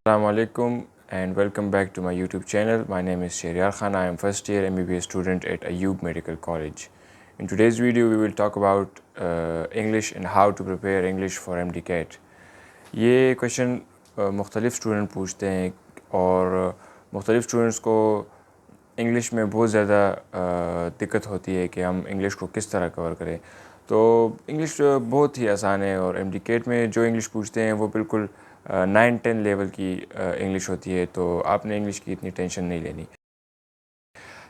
Assalamu alaikum and welcome back to my YouTube channel. My name is Shehryar Khan. I am first year MBBS student at Ayub Medical College. In today's video we will talk about English and how to prepare English for MDCAT. یہ question مختلف student پوچھتے ہیں اور مختلف students کو English میں بہت زیادہ دقت ہوتی ہے کہ ہم انگلش کو کس طرح کور کریں. تو انگلش بہت ہی آسان ہے اور MDCAT میں جو انگلش پوچھتے ہیں وہ بالکل 9-10 لیول کی انگلش ہوتی ہے, تو آپ نے انگلش کی اتنی ٹینشن نہیں لینی.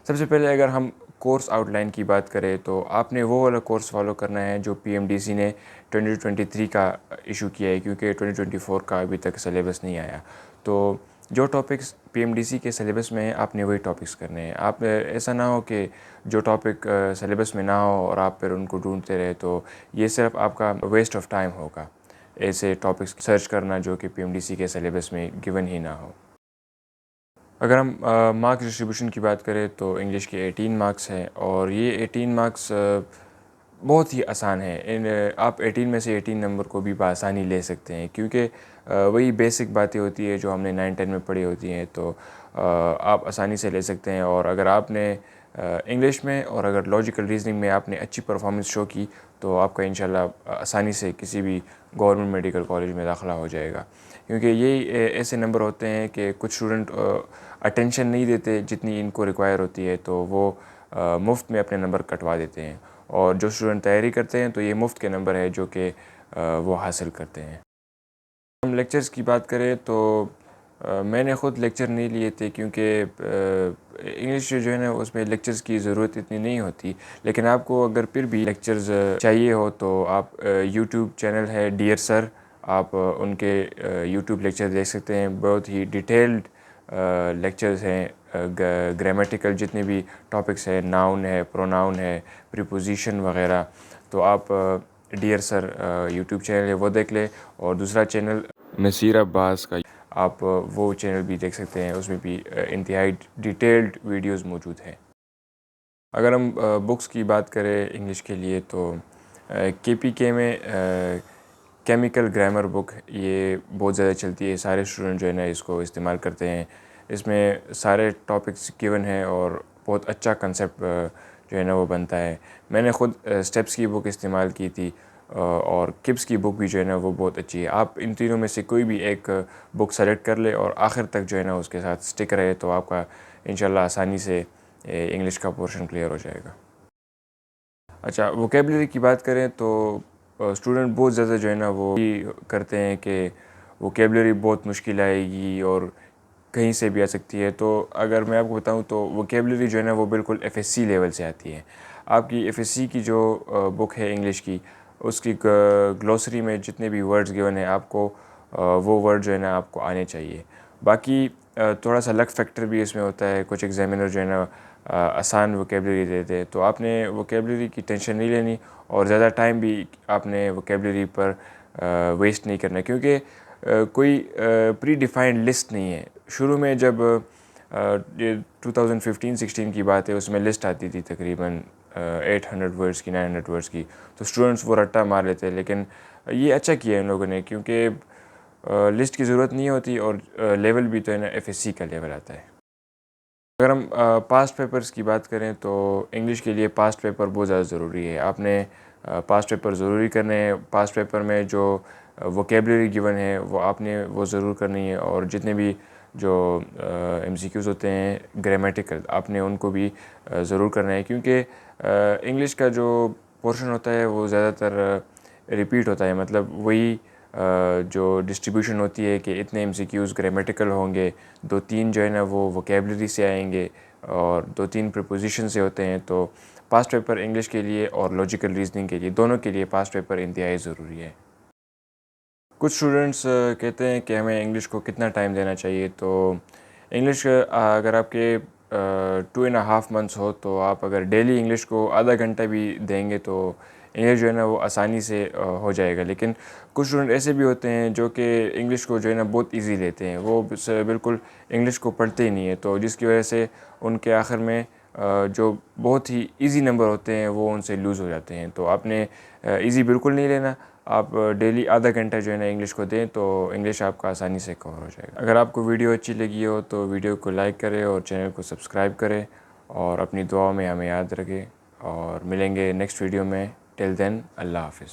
سب سے پہلے اگر ہم کورس آؤٹ لائن کی بات کریں تو آپ نے وہ والا کورس فالو کرنا ہے جو PMDC نے 2023 کا ایشو کیا ہے, کیونکہ 2024 کا ابھی تک سلیبس نہیں آیا. تو جو ٹاپکس PMDC کے سلیبس میں ہیں آپ نے وہی ٹاپکس کرنے ہیں. آپ ایسا نہ ہو کہ جو ٹاپک سلیبس میں نہ ہو اور آپ پھر ان کو ڈھونڈتے رہے, تو یہ صرف آپ کا ویسٹ آف ٹائم ہوگا ایسے ٹاپکس سرچ کرنا جو کہ PMDC کے سلیبس میں گیون ہی نہ ہو. اگر ہم مارکس ڈسٹریبیوشن کی بات کریں تو انگلش کے 18 مارکس ہیں اور یہ 18 مارکس بہت ہی آسان ہے. آپ 18 میں سے 18 نمبر کو بھی بآسانی لے سکتے ہیں, کیونکہ وہی بیسک باتیں ہوتی ہے جو ہم نے 9-10 میں پڑھی ہوتی ہیں, تو آپ آسانی سے لے سکتے ہیں. اور اگر آپ نے انگلش میں اور اگر لاجیکل ریزننگ میں آپ نے اچھی پرفارمنس شو کی تو آپ کا انشاءاللہ آسانی سے کسی بھی گورنمنٹ میڈیکل کالج میں داخلہ ہو جائے گا. کیونکہ یہی ایسے نمبر ہوتے ہیں کہ کچھ اسٹوڈنٹ اٹینشن نہیں دیتے جتنی ان کو ریکوائر ہوتی ہے, تو وہ مفت میں اپنے نمبر کٹوا دیتے ہیں. اور جو اسٹوڈنٹ تیاری کرتے ہیں تو یہ مفت کے نمبر ہے جو کہ وہ حاصل کرتے ہیں. ہم لیکچرز کی بات کریں تو میں نے خود لیکچر نہیں لیے تھے, کیونکہ انگلش جو ہے نا اس میں لیکچرز کی ضرورت اتنی نہیں ہوتی. لیکن آپ کو اگر پھر بھی لیکچرز چاہیے ہو تو آپ یوٹیوب چینل ہے ڈیئر سر, آپ ان کے یوٹیوب لیکچر دیکھ سکتے ہیں. بہت ہی ڈیٹیلڈ لیکچرز ہیں, گرامیٹیکل جتنے بھی ٹاپکس ہیں, ناؤن ہے, پروناؤن ہے, پریپوزیشن وغیرہ, تو آپ ڈیئر سر یوٹیوب چینل ہے وہ دیکھ لیں. اور دوسرا چینل نصیر عباس کا, آپ وہ چینل بھی دیکھ سکتے ہیں, اس میں بھی انتہائی ڈیٹیلڈ ویڈیوز موجود ہیں. اگر ہم بکس کی بات کریں انگلش کے لیے تو KPK میں کیمیکل گرامر بک یہ بہت زیادہ چلتی ہے. سارے اسٹوڈنٹ جو ہے نا اس کو استعمال کرتے ہیں. اس میں سارے ٹاپکس گیون ہیں اور بہت اچھا کنسیپٹ جو ہے نا وہ بنتا ہے. میں نے خود اسٹیپس کی بک استعمال کی تھی اور کبس کی بک بھی جو ہے نا وہ بہت اچھی ہے. آپ ان تینوں میں سے کوئی بھی ایک بک سلیکٹ کر لے اور آخر تک جو ہے نا اس کے ساتھ سٹک رہے, تو آپ کا انشاءاللہ آسانی سے انگلش کا پورشن کلیئر ہو جائے گا. اچھا, ووکیبلری کی بات کریں تو اسٹوڈنٹ بہت زیادہ جو ہے نا وہ کرتے ہیں کہ ووکیبلری بہت مشکل آئے گی اور کہیں سے بھی آ سکتی ہے. تو اگر میں آپ کو بتاؤں تو ووکیبلری جو ہے نا وہ بالکل FSC لیول سے آتی ہے. آپ کی FSC کی جو بک ہے انگلش کی, اس کی گلوسری میں جتنے بھی ورڈز گیون ہیں آپ کو وہ ورڈ جو ہے نا آپ کو آنے چاہیے. باقی تھوڑا سا لک فیکٹر بھی اس میں ہوتا ہے. کچھ ایگزامینر جو ہے نا آسان ووکیبلری دیتے ہیں, تو آپ نے ووکیبلری کی ٹینشن نہیں لینی اور زیادہ ٹائم بھی آپ نے ووکیبلری پر ویسٹ نہیں کرنا, کیونکہ کوئی پری ڈیفائنڈ لسٹ نہیں ہے. شروع میں جب 2015-16 کی بات ہے, اس میں لسٹ آتی تھی تقریباً 800 ورڈز کی, 900 ورڈز کی, تو اسٹوڈنٹس وہ رٹا مار لیتے. لیکن یہ اچھا کیا ان لوگوں نے, کیونکہ لسٹ کی ضرورت نہیں ہوتی اور لیول بھی تو ہے نا FSC کا لیول آتا ہے. اگر ہم پاسٹ پیپرز کی بات کریں تو انگلش کے لیے پاسٹ پیپر بہت زیادہ ضروری ہے. آپ نے پاسٹ پیپر ضروری کرنے ہیں. پاسٹ پیپر میں جو ووکیبلری گیون ہے وہ آپ نے وہ ضرور کرنی ہے, اور جتنے بھی جو MCQs ہوتے ہیں گرامیٹیکل آپ نے ان کو بھی ضرور کرنا ہے, کیونکہ انگلش کا جو پورشن ہوتا ہے وہ زیادہ تر ریپیٹ ہوتا ہے. مطلب وہی جو ڈسٹریبیوشن ہوتی ہے کہ اتنے MCQs گرامیٹیکل ہوں گے, 2-3 جو ہے نا وہ ووکیبلری سے آئیں گے اور 2-3 پریپوزیشن سے ہوتے ہیں. تو پاسٹ پیپر انگلش کے لیے اور لاجیکل ریزننگ کے لیے دونوں کے لیے پاسٹ پیپر انتہائی ضروری ہے. کچھ اسٹوڈنٹس کہتے ہیں کہ ہمیں انگلش کو کتنا ٹائم دینا چاہیے. تو انگلش اگر آپ کے 2.5 منتھس ہو تو آپ اگر ڈیلی انگلش کو آدھا گھنٹہ بھی دیں گے تو انگلش جو ہے نا وہ آسانی سے ہو جائے گا. لیکن کچھ اسٹوڈنٹ ایسے بھی ہوتے ہیں جو کہ انگلش کو جو ہے نا بہت ایزی لیتے ہیں, وہ بالکل انگلش کو پڑھتے ہی نہیں ہیں, تو جس کی وجہ سے ان کے آخر میں جو بہت ہی ایزی نمبر ہوتے ہیں وہ ان سے لوز ہو جاتے ہیں. تو آپ نے ایزی بالکل نہیں لینا. آپ ڈیلی آدھا گھنٹہ جو ہے نا انگلش کو دیں تو انگلش آپ کا آسانی سے کور ہو جائے گا. اگر آپ کو ویڈیو اچھی لگی ہو تو ویڈیو کو لائک کرے اور چینل کو سبسکرائب کرے اور اپنی دعاؤں میں ہمیں یاد رکھے, اور ملیں گے نیکسٹ ویڈیو میں. ٹل دین اللہ حافظ.